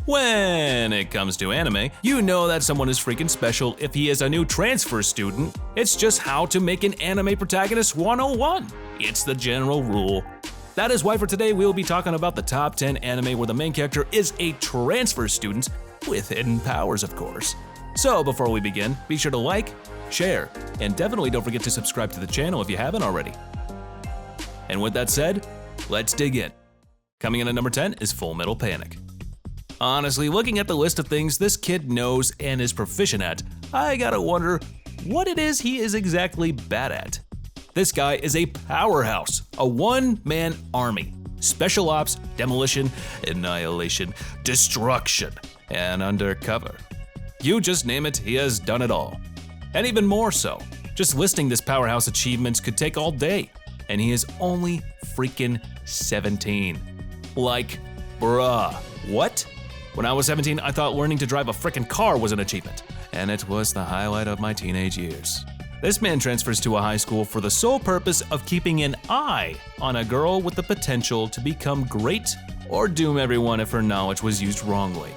When it comes to anime, you know that someone is freaking special if he is a new transfer student. It's just how to make an anime protagonist 101. It's the general rule. That is why for today we will be talking about the top 10 anime where the main character is a transfer student with hidden powers, of course. So before we begin, be sure to like, share, and definitely don't forget to subscribe to the channel if you haven't already. And with that said, let's dig in. Coming in at number 10 is Full Metal Panic. Honestly, looking at the list of things this kid knows and is proficient at, I gotta wonder what it is he is exactly bad at. This guy is a powerhouse, a one-man army. Special ops, demolition, annihilation, destruction, and undercover. You just name it, he has done it all. And even more so, just listing this powerhouse achievements could take all day, and he is only freaking 17. Like, bruh, what? When I was 17, I thought learning to drive a frickin' car was an achievement, and it was the highlight of my teenage years. This man transfers to a high school for the sole purpose of keeping an eye on a girl with the potential to become great or doom everyone if her knowledge was used wrongly.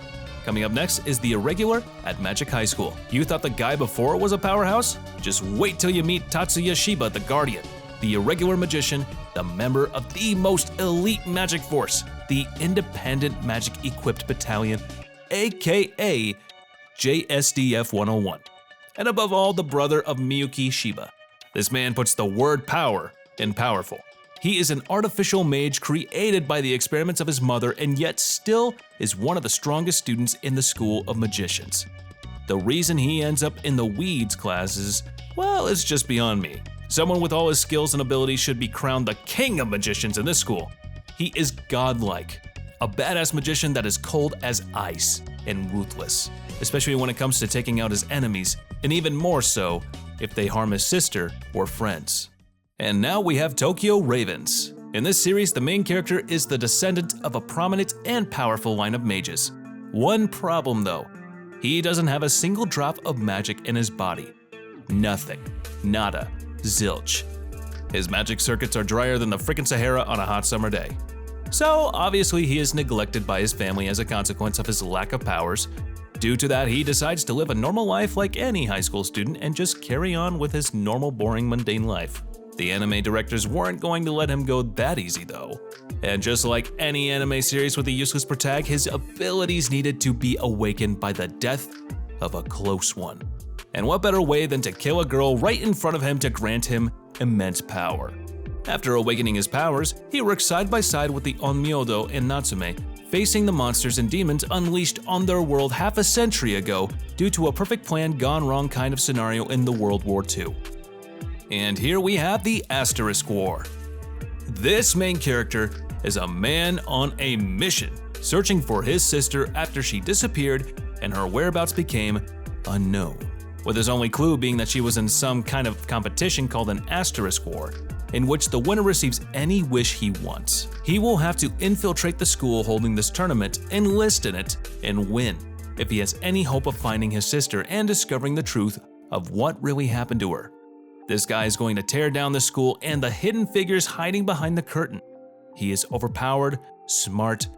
Coming up next is the Irregular at Magic High School. You thought the guy before was a powerhouse? Just wait till you meet Tatsuya Shiba the Guardian, the Irregular Magician, the member of the most elite magic force, the Independent Magic Equipped Battalion, aka JSDF 101. And above all, the brother of Miyuki Shiba. This man puts the word power in powerful. He is an artificial mage created by the experiments of his mother and yet still is one of the strongest students in the School of Magicians. The reason he ends up in the weeds classes, well, it's just beyond me. Someone with all his skills and abilities should be crowned the king of magicians in this school. He is godlike, a badass magician that is cold as ice and ruthless, especially when it comes to taking out his enemies, and even more so if they harm his sister or friends. And now we have Tokyo Ravens. In this series, the main character is the descendant of a prominent and powerful line of mages. One problem though, he doesn't have a single drop of magic in his body. Nothing. Nada. Zilch. His magic circuits are drier than the frickin' Sahara on a hot summer day. So obviously he is neglected by his family as a consequence of his lack of powers. Due to that, he decides to live a normal life like any high school student and just carry on with his normal, boring, mundane life. The anime directors weren't going to let him go that easy though. And just like any anime series with a useless protag, his abilities needed to be awakened by the death of a close one. And what better way than to kill a girl right in front of him to grant him immense power. After awakening his powers, he works side by side with the Onmyodo and Natsume, facing the monsters and demons unleashed on their world half a century ago due to a perfect plan gone wrong kind of scenario in the World War II. And here we have the Asterisk War. This main character is a man on a mission, searching for his sister after she disappeared and her whereabouts became unknown, with his only clue being that she was in some kind of competition called an Asterisk War, in which the winner receives any wish he wants. He will have to infiltrate the school holding this tournament, enlist in it, and win if he has any hope of finding his sister and discovering the truth of what really happened to her. This guy is going to tear down the school and the hidden figures hiding behind the curtain. He is overpowered, smart,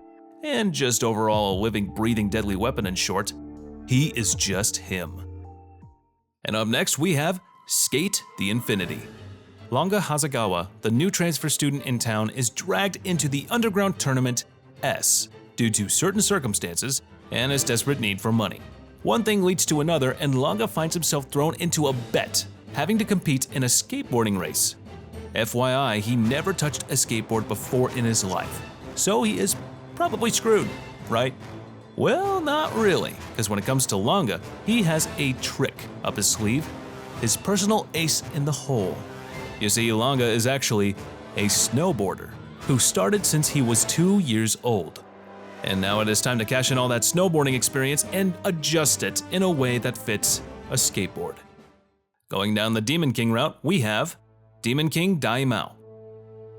and just overall a living, breathing, deadly weapon in short. He is just him. And up next we have Skate the Infinity. Longa Hasegawa, the new transfer student in town, is dragged into the underground tournament S due to certain circumstances and his desperate need for money. One thing leads to another and Longa finds himself thrown into a bet, having to compete in a skateboarding race. FYI, he never touched a skateboard before in his life, so he is probably screwed, right? Well, not really, because when it comes to Longa, he has a trick up his sleeve, his personal ace in the hole. You see, Longa is actually a snowboarder who started since he was 2 years old. And now it is time to cash in all that snowboarding experience and adjust it in a way that fits a skateboard. Going down the Demon King route, we have Demon King Daimao.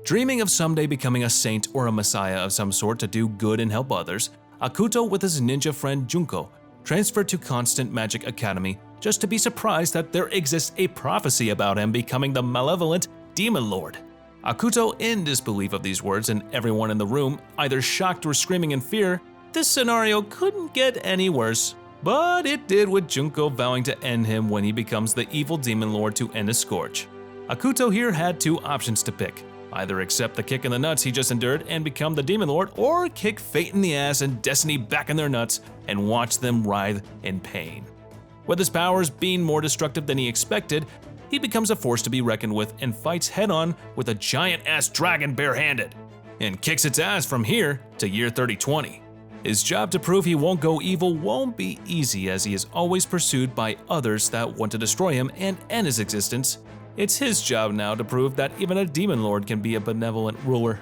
Dreaming of someday becoming a saint or a messiah of some sort to do good and help others, Akuto with his ninja friend Junko transferred to Constant Magic Academy just to be surprised that there exists a prophecy about him becoming the malevolent Demon Lord. Akuto, in disbelief of these words and everyone in the room either shocked or screaming in fear, This scenario couldn't get any worse, but it did with Junko vowing to end him when he becomes the evil demon lord to end his scourge. Akuto here had two options to pick. Either accept the kick in the nuts he just endured and become the demon lord, or kick fate in the ass and destiny back in their nuts and watch them writhe in pain. With his powers being more destructive than he expected, he becomes a force to be reckoned with and fights head-on with a giant-ass dragon barehanded, and kicks its ass from here to year 3020. His job to prove he won't go evil won't be easy, as he is always pursued by others that want to destroy him and end his existence. It's his job now to prove that even a demon lord can be a benevolent ruler.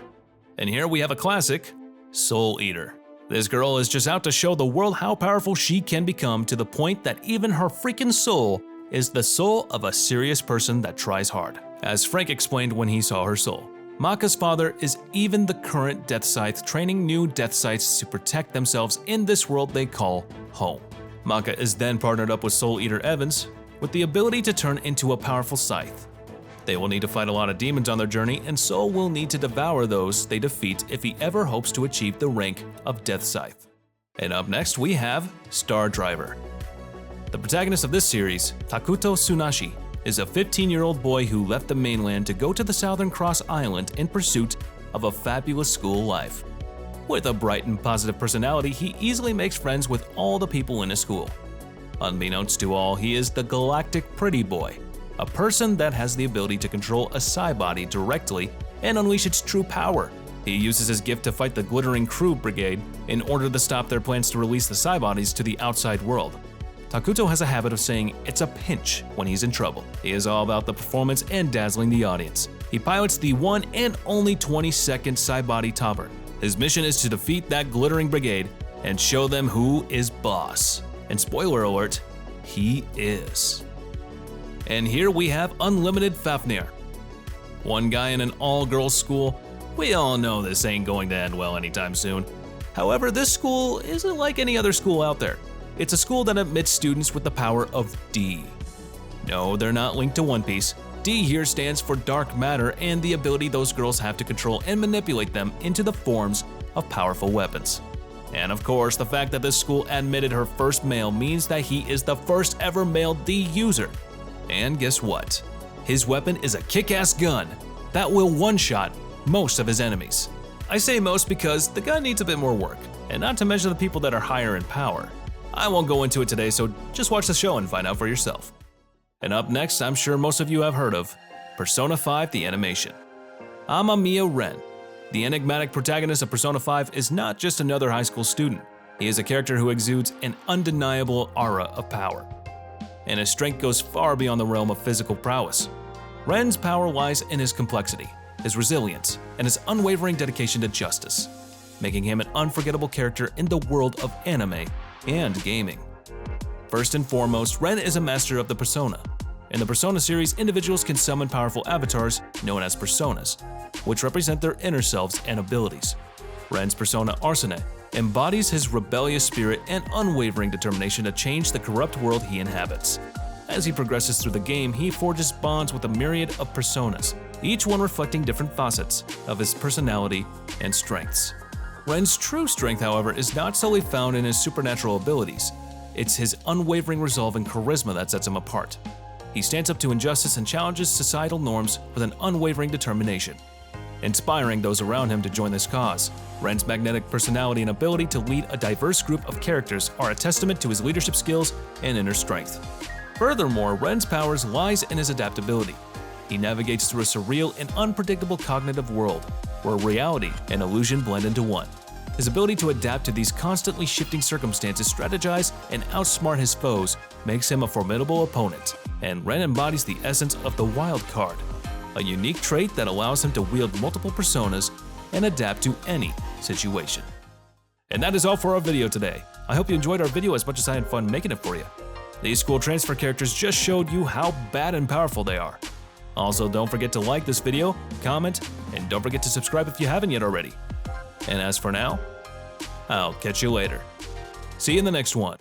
And here we have a classic, Soul Eater. This girl is just out to show the world how powerful she can become, to the point that even her freaking soul is the soul of a serious person that tries hard, as Frank explained when he saw her soul. Maka's father is even the current Death Scythe, training new Death Scythes to protect themselves in this world they call home. Maka is then partnered up with Soul Eater Evans, with the ability to turn into a powerful scythe. They will need to fight a lot of demons on their journey, and Soul will need to devour those they defeat if he ever hopes to achieve the rank of Death Scythe. And up next we have Star Driver. The protagonist of this series, Takuto Tsunashi, is a 15-year-old boy who left the mainland to go to the Southern Cross Island in pursuit of a fabulous school life. With a bright and positive personality, he easily makes friends with all the people in his school. Unbeknownst to all, he is the Galactic Pretty Boy, a person that has the ability to control a Psy body directly and unleash its true power. He uses his gift to fight the Glittering Crew Brigade in order to stop their plans to release the Psy bodies to the outside world. Takuto has a habit of saying it's a pinch when he's in trouble. He is all about the performance and dazzling the audience. He pilots the one and only 20-second Psy body topper. His mission is to defeat that Glittering Brigade and show them who is boss. And spoiler alert, he is. And here we have Unlimited Fafnir. One guy in an all-girls school. We all know this ain't going to end well anytime soon. However, this school isn't like any other school out there. It's a school that admits students with the power of D. No, they're not linked to One Piece. D here stands for dark matter and the ability those girls have to control and manipulate them into the forms of powerful weapons. And of course, the fact that this school admitted her first male means that he is the first ever male D user. And guess what? His weapon is a kick-ass gun that will one-shot most of his enemies. I say most because the gun needs a bit more work, and not to mention the people that are higher in power. I won't go into it today, so just watch the show and find out for yourself. And up next, I'm sure most of you have heard of Persona 5 the Animation. Amamiya Ren, the enigmatic protagonist of Persona 5, is not just another high school student. He is a character who exudes an undeniable aura of power, and his strength goes far beyond the realm of physical prowess. Ren's power lies in his complexity, his resilience, and his unwavering dedication to justice, making him an unforgettable character in the world of anime and gaming. First and foremost, Ren is a master of the Persona. In the Persona series, individuals can summon powerful avatars known as Personas, which represent their inner selves and abilities. Ren's Persona Arsene embodies his rebellious spirit and unwavering determination to change the corrupt world he inhabits. As he progresses through the game, he forges bonds with a myriad of personas, each one reflecting different facets of his personality and strengths. Ren's true strength, however, is not solely found in his supernatural abilities. It's his unwavering resolve and charisma that sets him apart. He stands up to injustice and challenges societal norms with an unwavering determination, inspiring those around him to join this cause. Ren's magnetic personality and ability to lead a diverse group of characters are a testament to his leadership skills and inner strength. Furthermore, Ren's powers lies in his adaptability. He navigates through a surreal and unpredictable cognitive world, where reality and illusion blend into one. His ability to adapt to these constantly shifting circumstances, strategize, and outsmart his foes makes him a formidable opponent, and Ren embodies the essence of the wild card, a unique trait that allows him to wield multiple personas and adapt to any situation. And that is all for our video today. I hope you enjoyed our video as much as I had fun making it for you. These school transfer characters just showed you how bad and powerful they are. Also, don't forget to like this video, comment, and don't forget to subscribe if you haven't yet already. And as for now, I'll catch you later. See you in the next one.